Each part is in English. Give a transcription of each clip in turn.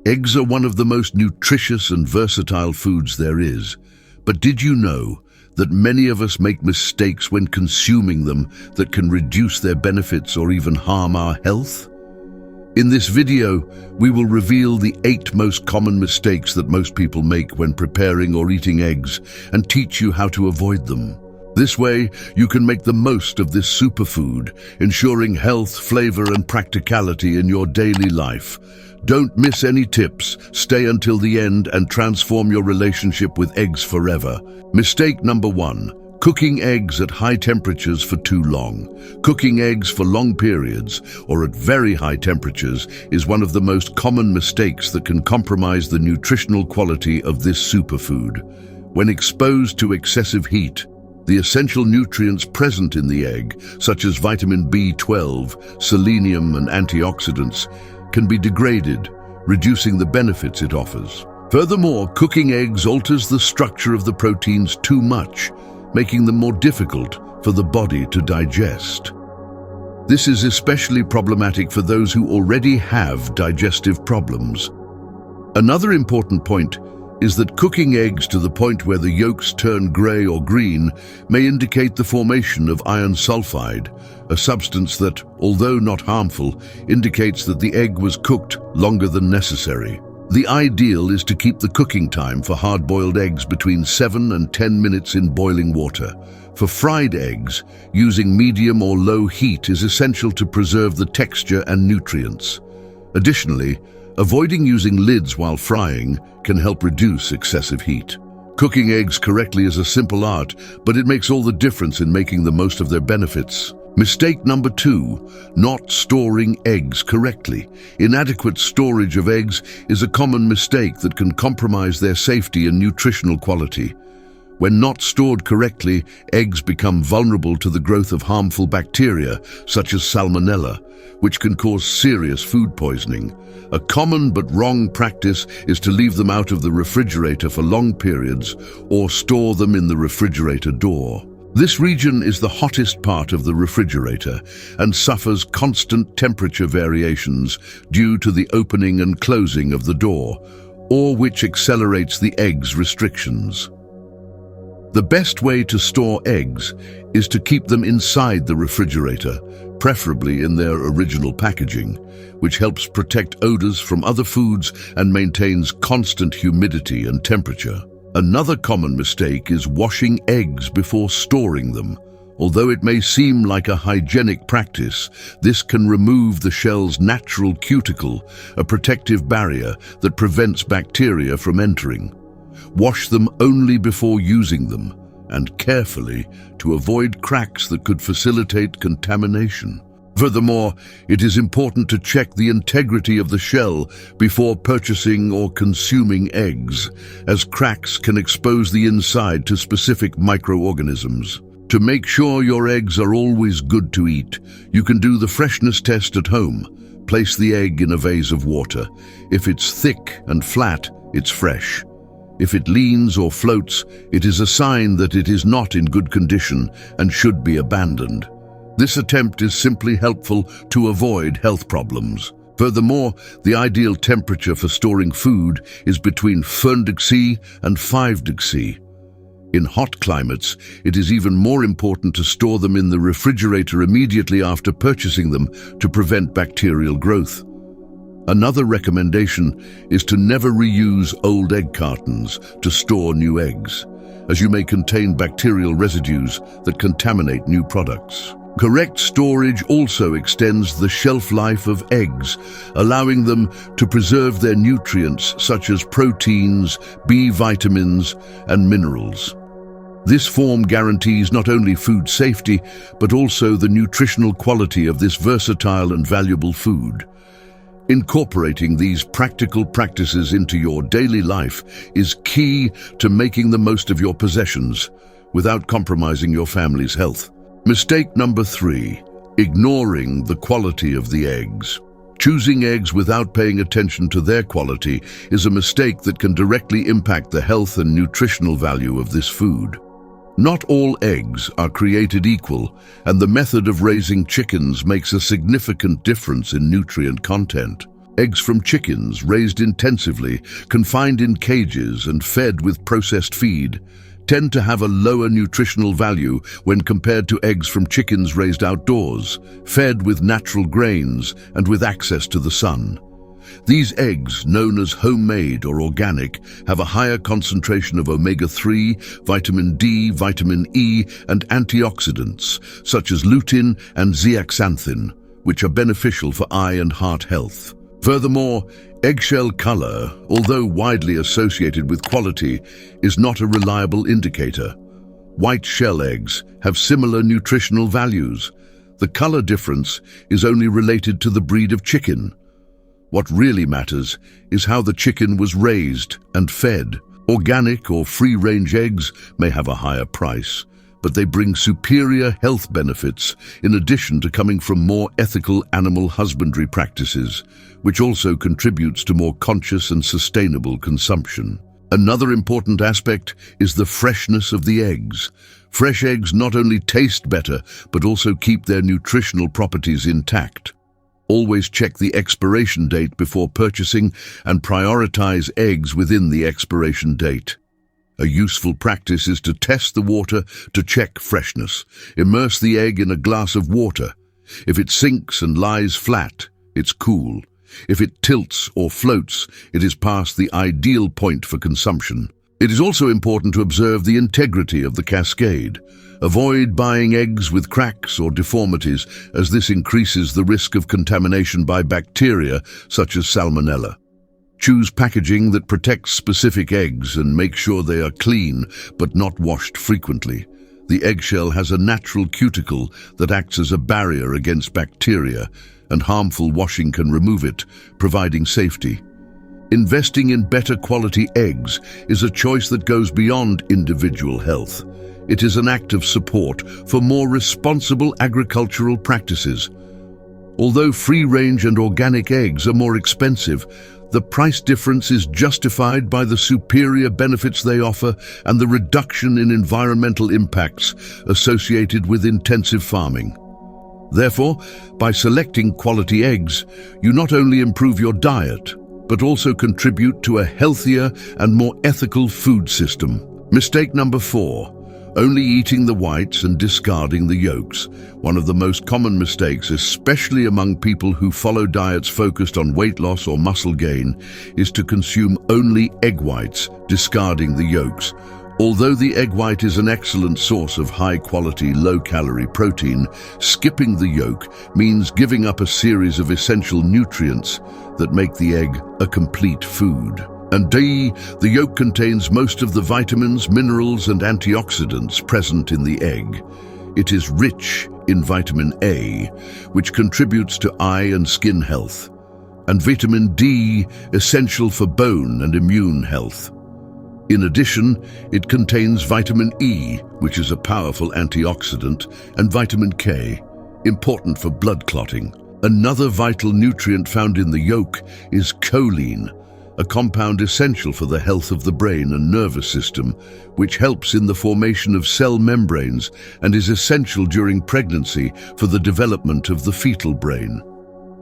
Eggs are one of the most nutritious and versatile foods there is. But did you know that many of us make mistakes when consuming them that can reduce their benefits or even harm our health? In this video, we will reveal the 8 most common mistakes that most people make when preparing or eating eggs and teach you how to avoid them. This way, you can make the most of this superfood, ensuring health, flavor, and practicality in your daily life. Don't miss any tips. Stay until the end and transform your relationship with eggs forever. Mistake number 1. Cooking eggs at high temperatures for too long. Cooking eggs for long periods or at very high temperatures is one of the most common mistakes that can compromise the nutritional quality of this superfood. When exposed to excessive heat, the essential nutrients present in the egg, such as vitamin B12, selenium, and antioxidants, can be degraded, reducing the benefits it offers. Furthermore, cooking eggs alters the structure of the proteins too much, making them more difficult for the body to digest. This is especially problematic for those who already have digestive problems. Another important point is that cooking eggs to the point where the yolks turn gray or green may indicate the formation of iron sulfide, a substance that, although not harmful, indicates that the egg was cooked longer than necessary. The ideal is to keep the cooking time for hard-boiled eggs between 7 and 10 minutes in boiling water. For fried eggs, using medium or low heat is essential to preserve the texture and nutrients. Additionally, avoiding using lids while frying can help reduce excessive heat. Cooking eggs correctly is a simple art, but it makes all the difference in making the most of their benefits. Mistake number 2, not storing eggs correctly. Inadequate storage of eggs is a common mistake that can compromise their safety and nutritional quality. When not stored correctly, eggs become vulnerable to the growth of harmful bacteria, such as salmonella, which can cause serious food poisoning. A common but wrong practice is to leave them out of the refrigerator for long periods or store them in the refrigerator door. This region is the hottest part of the refrigerator and suffers constant temperature variations due to the opening and closing of the door, or which accelerates the egg's restrictions. The best way to store eggs is to keep them inside the refrigerator, preferably in their original packaging, which helps protect odors from other foods and maintains constant humidity and temperature. Another common mistake is washing eggs before storing them. Although it may seem like a hygienic practice, this can remove the shell's natural cuticle, a protective barrier that prevents bacteria from entering. Wash them only before using them, and carefully to avoid cracks that could facilitate contamination. Furthermore, it is important to check the integrity of the shell before purchasing or consuming eggs, as cracks can expose the inside to specific microorganisms. To make sure your eggs are always good to eat, you can do the freshness test at home. Place the egg in a vase of water. If it's thick and flat, it's fresh. If it leans or floats, it is a sign that it is not in good condition and should be abandoned. This attempt is simply helpful to avoid health problems. Furthermore, the ideal temperature for storing food is between 4°C and 5°C. In hot climates, it is even more important to store them in the refrigerator immediately after purchasing them to prevent bacterial growth. Another recommendation is to never reuse old egg cartons to store new eggs, as you may contain bacterial residues that contaminate new products. Correct storage also extends the shelf life of eggs, allowing them to preserve their nutrients such as proteins, B vitamins, and minerals. This form guarantees not only food safety, but also the nutritional quality of this versatile and valuable food. Incorporating these practical practices into your daily life is key to making the most of your possessions without compromising your family's health. Mistake number 3, ignoring the quality of the eggs. Choosing eggs without paying attention to their quality is a mistake that can directly impact the health and nutritional value of this food. Not all eggs are created equal, and the method of raising chickens makes a significant difference in nutrient content. Eggs from chickens raised intensively, confined in cages and fed with processed feed, tend to have a lower nutritional value when compared to eggs from chickens raised outdoors, fed with natural grains and with access to the sun. These eggs, known as homemade or organic, have a higher concentration of omega-3, vitamin D, vitamin E, and antioxidants, such as lutein and zeaxanthin, which are beneficial for eye and heart health. Furthermore, eggshell color, although widely associated with quality, is not a reliable indicator. White shell eggs have similar nutritional values. The color difference is only related to the breed of chicken. What really matters is how the chicken was raised and fed. Organic or free-range eggs may have a higher price, but they bring superior health benefits in addition to coming from more ethical animal husbandry practices, which also contributes to more conscious and sustainable consumption. Another important aspect is the freshness of the eggs. Fresh eggs not only taste better, but also keep their nutritional properties intact. Always check the expiration date before purchasing and prioritize eggs within the expiration date. A useful practice is to test the water to check freshness. Immerse the egg in a glass of water. If it sinks and lies flat, it's cool. If it tilts or floats, it is past the ideal point for consumption. It is also important to observe the integrity of the cascade. Avoid buying eggs with cracks or deformities, as this increases the risk of contamination by bacteria such as salmonella. Choose packaging that protects specific eggs and make sure they are clean but not washed frequently. The eggshell has a natural cuticle that acts as a barrier against bacteria, and harmful washing can remove it, providing safety. Investing in better quality eggs is a choice that goes beyond individual health. It is an act of support for more responsible agricultural practices. Although free-range and organic eggs are more expensive, the price difference is justified by the superior benefits they offer and the reduction in environmental impacts associated with intensive farming. Therefore, by selecting quality eggs, you not only improve your diet, but also contribute to a healthier and more ethical food system. Mistake number 4. Only eating the whites and discarding the yolks. One of the most common mistakes, especially among people who follow diets focused on weight loss or muscle gain, is to consume only egg whites, discarding the yolks. Although the egg white is an excellent source of high-quality, low-calorie protein, skipping the yolk means giving up a series of essential nutrients that make the egg a complete food. And D, the yolk contains most of the vitamins, minerals, and antioxidants present in the egg. It is rich in vitamin A, which contributes to eye and skin health, and vitamin D, essential for bone and immune health. In addition, it contains vitamin E, which is a powerful antioxidant, and vitamin K, important for blood clotting. Another vital nutrient found in the yolk is choline, a compound essential for the health of the brain and nervous system, which helps in the formation of cell membranes and is essential during pregnancy for the development of the fetal brain.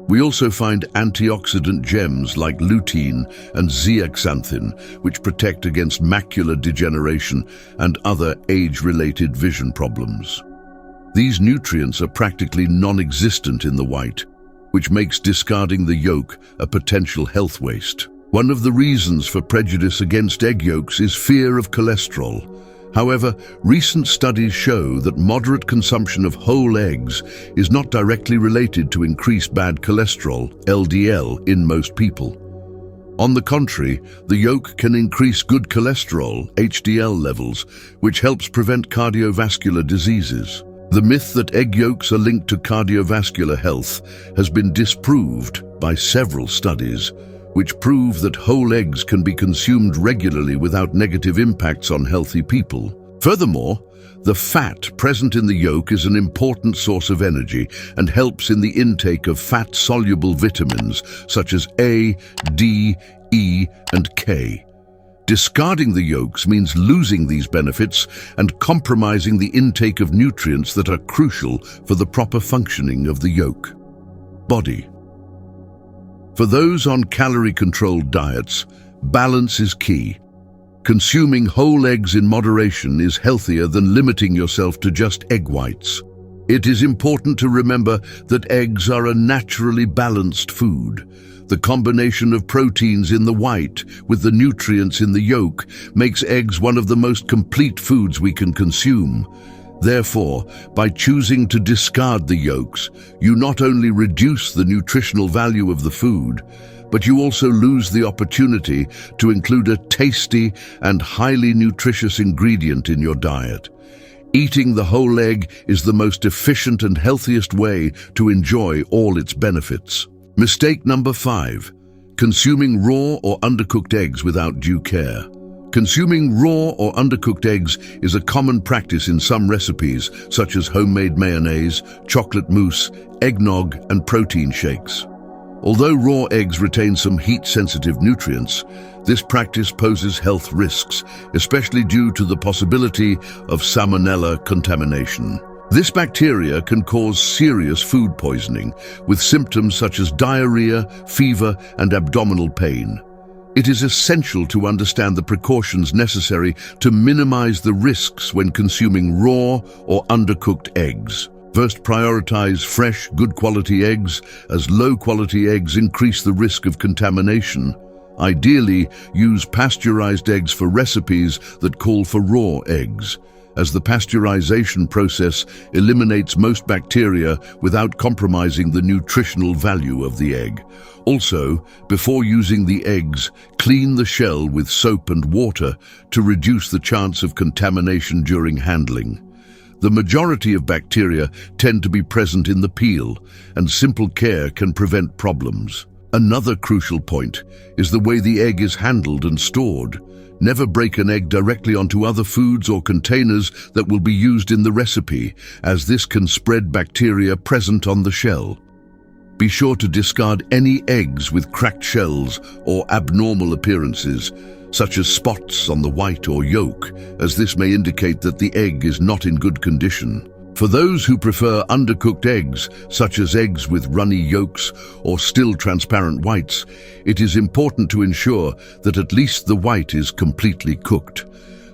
We also find antioxidant gems like lutein and zeaxanthin, which protect against macular degeneration and other age-related vision problems. These nutrients are practically non-existent in the white, which makes discarding the yolk a potential health waste. One of the reasons for prejudice against egg yolks is fear of cholesterol. However, recent studies show that moderate consumption of whole eggs is not directly related to increased bad cholesterol, LDL, in most people. On the contrary, the yolk can increase good cholesterol, HDL levels, which helps prevent cardiovascular diseases. The myth that egg yolks are linked to cardiovascular health has been disproved by several studies, which prove that whole eggs can be consumed regularly without negative impacts on healthy people. Furthermore, the fat present in the yolk is an important source of energy and helps in the intake of fat-soluble vitamins such as A, D, E, and K. Discarding the yolks means losing these benefits and compromising the intake of nutrients that are crucial for the proper functioning of the yolk. Body. For those on calorie-controlled diets, balance is key. Consuming whole eggs in moderation is healthier than limiting yourself to just egg whites. It is important to remember that eggs are a naturally balanced food. The combination of proteins in the white with the nutrients in the yolk makes eggs one of the most complete foods we can consume. Therefore, by choosing to discard the yolks, you not only reduce the nutritional value of the food, but you also lose the opportunity to include a tasty and highly nutritious ingredient in your diet. Eating the whole egg is the most efficient and healthiest way to enjoy all its benefits. Mistake number 5. Consuming raw or undercooked eggs without due care. Consuming raw or undercooked eggs is a common practice in some recipes, such as homemade mayonnaise, chocolate mousse, eggnog, and protein shakes. Although raw eggs retain some heat-sensitive nutrients, this practice poses health risks, especially due to the possibility of salmonella contamination. This bacteria can cause serious food poisoning, with symptoms such as diarrhea, fever, and abdominal pain. It is essential to understand the precautions necessary to minimize the risks when consuming raw or undercooked eggs. First, prioritize fresh, good-quality eggs, as low-quality eggs increase the risk of contamination. Ideally, use pasteurized eggs for recipes that call for raw eggs, as the pasteurization process eliminates most bacteria without compromising the nutritional value of the egg. Also, before using the eggs, clean the shell with soap and water to reduce the chance of contamination during handling. The majority of bacteria tend to be present in the peel, and simple care can prevent problems. Another crucial point is the way the egg is handled and stored. Never break an egg directly onto other foods or containers that will be used in the recipe, as this can spread bacteria present on the shell. Be sure to discard any eggs with cracked shells or abnormal appearances, such as spots on the white or yolk, as this may indicate that the egg is not in good condition. For those who prefer undercooked eggs, such as eggs with runny yolks or still transparent whites, it is important to ensure that at least the white is completely cooked.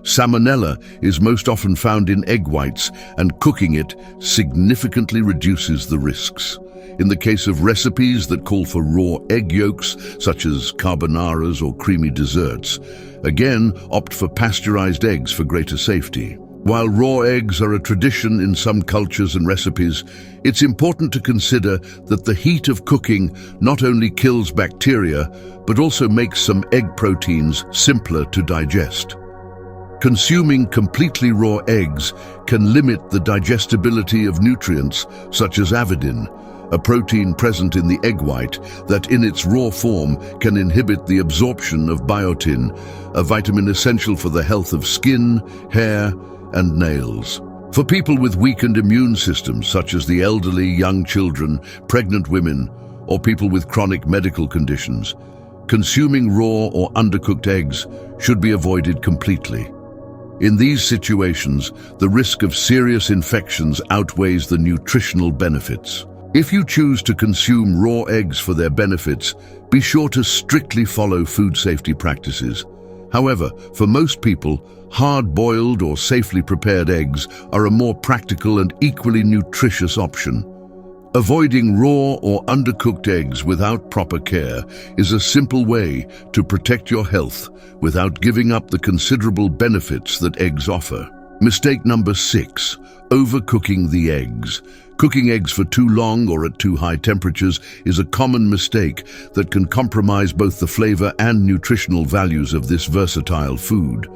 Salmonella is most often found in egg whites, and cooking it significantly reduces the risks. In the case of recipes that call for raw egg yolks, such as carbonaras or creamy desserts, again, opt for pasteurized eggs for greater safety. While raw eggs are a tradition in some cultures and recipes, it's important to consider that the heat of cooking not only kills bacteria, but also makes some egg proteins simpler to digest. Consuming completely raw eggs can limit the digestibility of nutrients such as avidin, a protein present in the egg white that in its raw form can inhibit the absorption of biotin, a vitamin essential for the health of skin, hair, and nails. For people with weakened immune systems, such as the elderly, young children, pregnant women, or people with chronic medical conditions, consuming raw or undercooked eggs should be avoided completely. In these situations, the risk of serious infections outweighs the nutritional benefits. If you choose to consume raw eggs for their benefits, be sure to strictly follow food safety practices. However, for most people, hard-boiled or safely prepared eggs are a more practical and equally nutritious option. Avoiding raw or undercooked eggs without proper care is a simple way to protect your health without giving up the considerable benefits that eggs offer. Mistake number 6, overcooking the eggs. Cooking eggs for too long or at too high temperatures is a common mistake that can compromise both the flavor and nutritional values of this versatile food.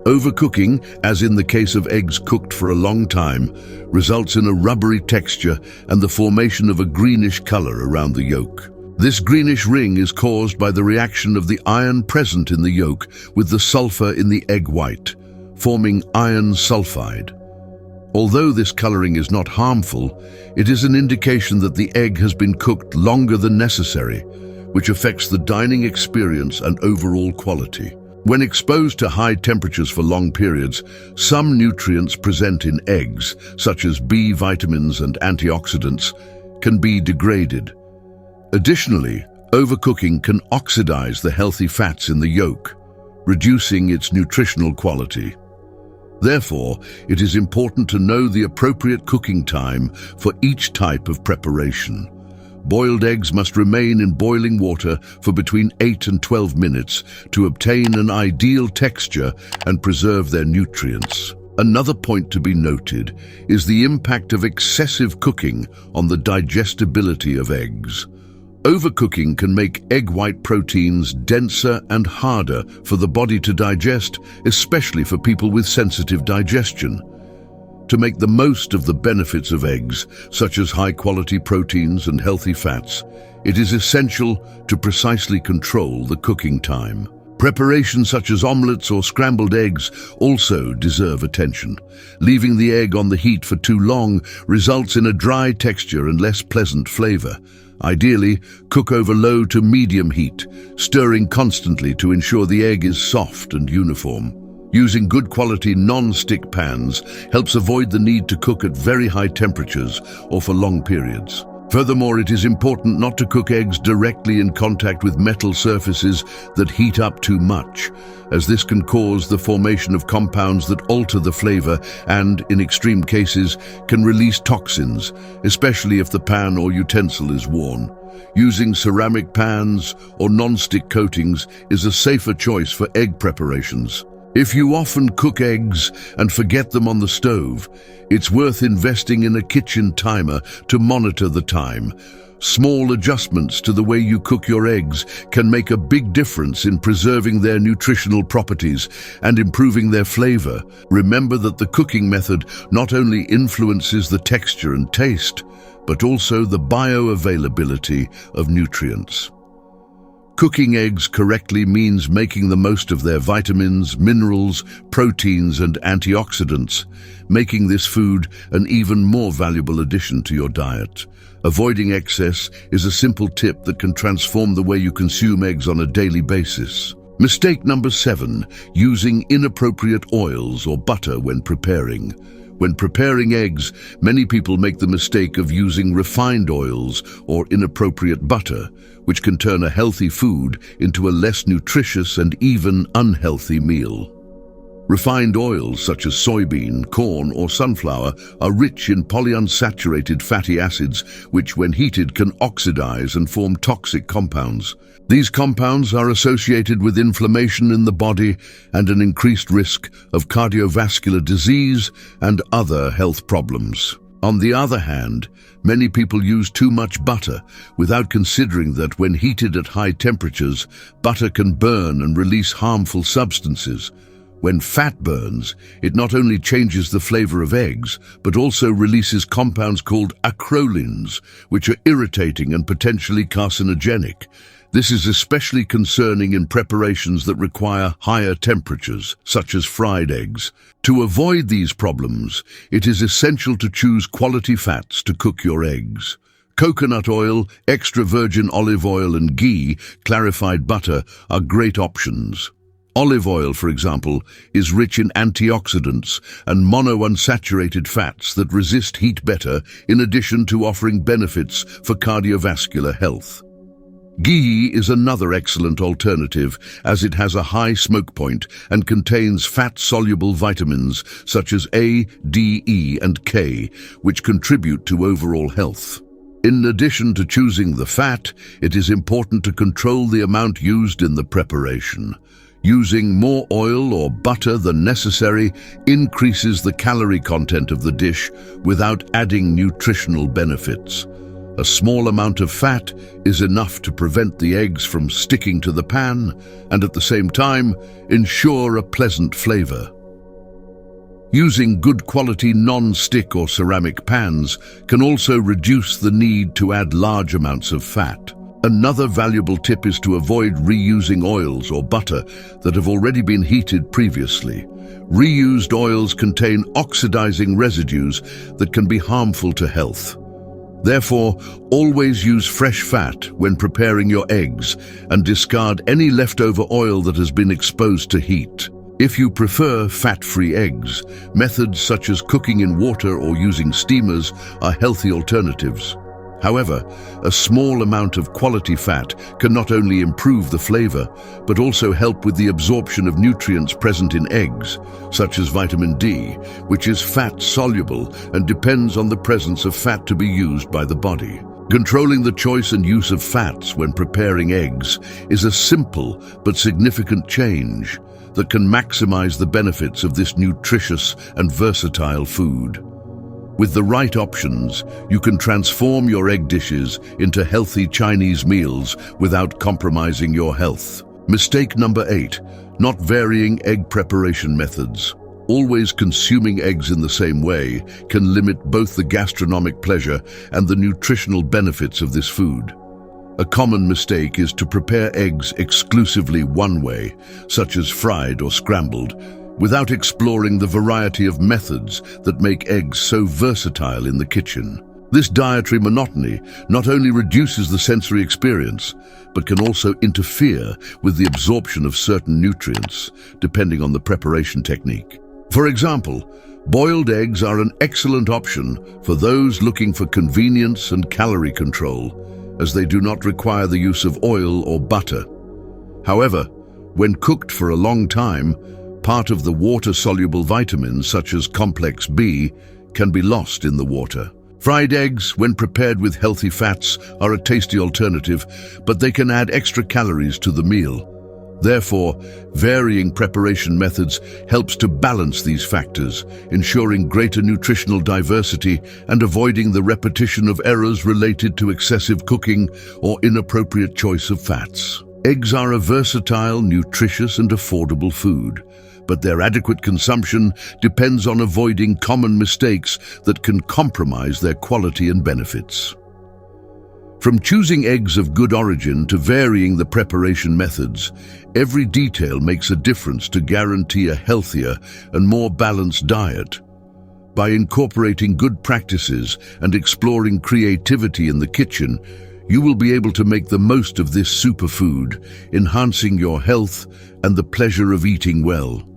Overcooking, as in the case of eggs cooked for a long time, results in a rubbery texture and the formation of a greenish color around the yolk. This greenish ring is caused by the reaction of the iron present in the yolk with the sulfur in the egg white, forming iron sulfide. Although this coloring is not harmful, it is an indication that the egg has been cooked longer than necessary, which affects the dining experience and overall quality. When exposed to high temperatures for long periods, some nutrients present in eggs, such as B vitamins and antioxidants, can be degraded. Additionally, Overcooking can oxidize the healthy fats in the yolk, reducing its nutritional quality. Therefore, it is important to know the appropriate cooking time for each type of preparation. Boiled eggs must remain in boiling water for between 8 and 12 minutes to obtain an ideal texture and preserve their nutrients. Another point to be noted is the impact of excessive cooking on the digestibility of eggs. Overcooking can make egg white proteins denser and harder for the body to digest, especially for people with sensitive digestion. To make the most of the benefits of eggs, such as high-quality proteins and healthy fats, it is essential to precisely control the cooking time. Preparations such as omelets or scrambled eggs also deserve attention. Leaving the egg on the heat for too long results in a dry texture and less pleasant flavor. Ideally, cook over low to medium heat, stirring constantly to ensure the egg is soft and uniform. Using good quality non-stick pans helps avoid the need to cook at very high temperatures or for long periods. Furthermore, it is important not to cook eggs directly in contact with metal surfaces that heat up too much, as this can cause the formation of compounds that alter the flavor and, in extreme cases, can release toxins, especially if the pan or utensil is worn. Using ceramic pans or non-stick coatings is a safer choice for egg preparations. If you often cook eggs and forget them on the stove, it's worth investing in a kitchen timer to monitor the time. Small adjustments to the way you cook your eggs can make a big difference in preserving their nutritional properties and improving their flavor. Remember that the cooking method not only influences the texture and taste, but also the bioavailability of nutrients. Cooking eggs correctly means making the most of their vitamins, minerals, proteins, and antioxidants, making this food an even more valuable addition to your diet. Avoiding excess is a simple tip that can transform the way you consume eggs on a daily basis. Mistake number 7, using inappropriate oils or butter when preparing. When preparing eggs, many people make the mistake of using refined oils or inappropriate butter, which can turn a healthy food into a less nutritious and even unhealthy meal. Refined oils such as soybean, corn, or sunflower are rich in polyunsaturated fatty acids, which when heated can oxidize and form toxic compounds. These compounds are associated with inflammation in the body and an increased risk of cardiovascular disease and other health problems. On the other hand, many people use too much butter without considering that when heated at high temperatures, butter can burn and release harmful substances. When fat burns, it not only changes the flavor of eggs, but also releases compounds called acrolins, which are irritating and potentially carcinogenic. This is especially concerning in preparations that require higher temperatures, such as fried eggs. To avoid these problems, it is essential to choose quality fats to cook your eggs. Coconut oil, extra virgin olive oil, and ghee, clarified butter, are great options. Olive oil, for example, is rich in antioxidants and monounsaturated fats that resist heat better, in addition to offering benefits for cardiovascular health. Ghee is another excellent alternative, as it has a high smoke point and contains fat-soluble vitamins such as A, D, E, and K, which contribute to overall health. In addition to choosing the fat, it is important to control the amount used in the preparation. Using more oil or butter than necessary increases the calorie content of the dish without adding nutritional benefits. A small amount of fat is enough to prevent the eggs from sticking to the pan and at the same time ensure a pleasant flavor. Using good quality non-stick or ceramic pans can also reduce the need to add large amounts of fat. Another valuable tip is to avoid reusing oils or butter that have already been heated previously. Reused oils contain oxidizing residues that can be harmful to health. Therefore, always use fresh fat when preparing your eggs and discard any leftover oil that has been exposed to heat. If you prefer fat-free eggs, methods such as cooking in water or using steamers are healthy alternatives. However, a small amount of quality fat can not only improve the flavor, but also help with the absorption of nutrients present in eggs, such as vitamin D, which is fat-soluble and depends on the presence of fat to be used by the body. Controlling the choice and use of fats when preparing eggs is a simple but significant change that can maximize the benefits of this nutritious and versatile food. With the right options, you can transform your egg dishes into healthy Chinese meals without compromising your health. Mistake number 8, not varying egg preparation methods. Always consuming eggs in the same way can limit both the gastronomic pleasure and the nutritional benefits of this food. A common mistake is to prepare eggs exclusively one way, such as fried or scrambled, without exploring the variety of methods that make eggs so versatile in the kitchen. This dietary monotony not only reduces the sensory experience, but can also interfere with the absorption of certain nutrients, depending on the preparation technique. For example, boiled eggs are an excellent option for those looking for convenience and calorie control, as they do not require the use of oil or butter. However, when cooked for a long time, part of the water-soluble vitamins such as complex B can be lost in the water. Fried eggs, when prepared with healthy fats, are a tasty alternative, but they can add extra calories to the meal. Therefore, varying preparation methods helps to balance these factors, ensuring greater nutritional diversity and avoiding the repetition of errors related to excessive cooking or inappropriate choice of fats. Eggs are a versatile, nutritious, and affordable food, but their adequate consumption depends on avoiding common mistakes that can compromise their quality and benefits. From choosing eggs of good origin to varying the preparation methods, every detail makes a difference to guarantee a healthier and more balanced diet. By incorporating good practices and exploring creativity in the kitchen, you will be able to make the most of this superfood, enhancing your health and the pleasure of eating well.